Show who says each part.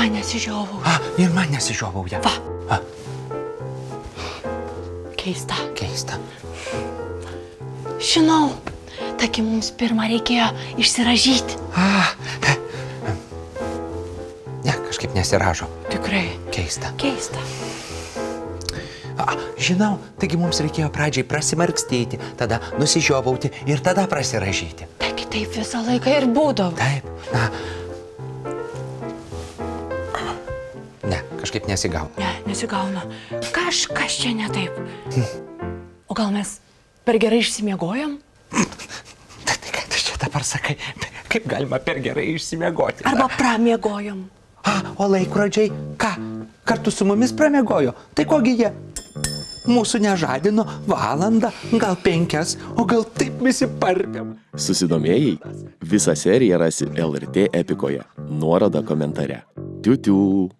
Speaker 1: man nesižiovauja.
Speaker 2: Ir man nesižiovauja.
Speaker 1: Va. Keista.
Speaker 2: Keista.
Speaker 1: Žinau, taigi mums pirmą reikėjo išsiražyti.
Speaker 2: Ne, kažkaip nesiražo.
Speaker 1: Tikrai.
Speaker 2: Keista.
Speaker 1: Keista.
Speaker 2: Žinau, taigi mums reikėjo pradžiai prasimarkstyti, tada nusižiovauti ir tada prasiražyti.
Speaker 1: Taigi taip visą laiką ir būdavo.
Speaker 2: Taip. Ne, kažkaip nesigauna.
Speaker 1: Ne, nesigauna. Kažkas čia ne taip. O gal mes per gerai išsimiegojom?
Speaker 2: Tai ką tu čia dabar sakai? Kaip galima per gerai išsimiegoti?
Speaker 1: Arba pramiegojom?
Speaker 2: O laikrodžiai ką? Kartu su mumis pramiegojo? Tai kogi jie? Mūsų nežadino valandą, gal 5, o gal taip visi parpėm.
Speaker 3: Susidomėjai? Visą seriją rasi LRT Epikoje. Nuoroda komentare. Tiu-tiu.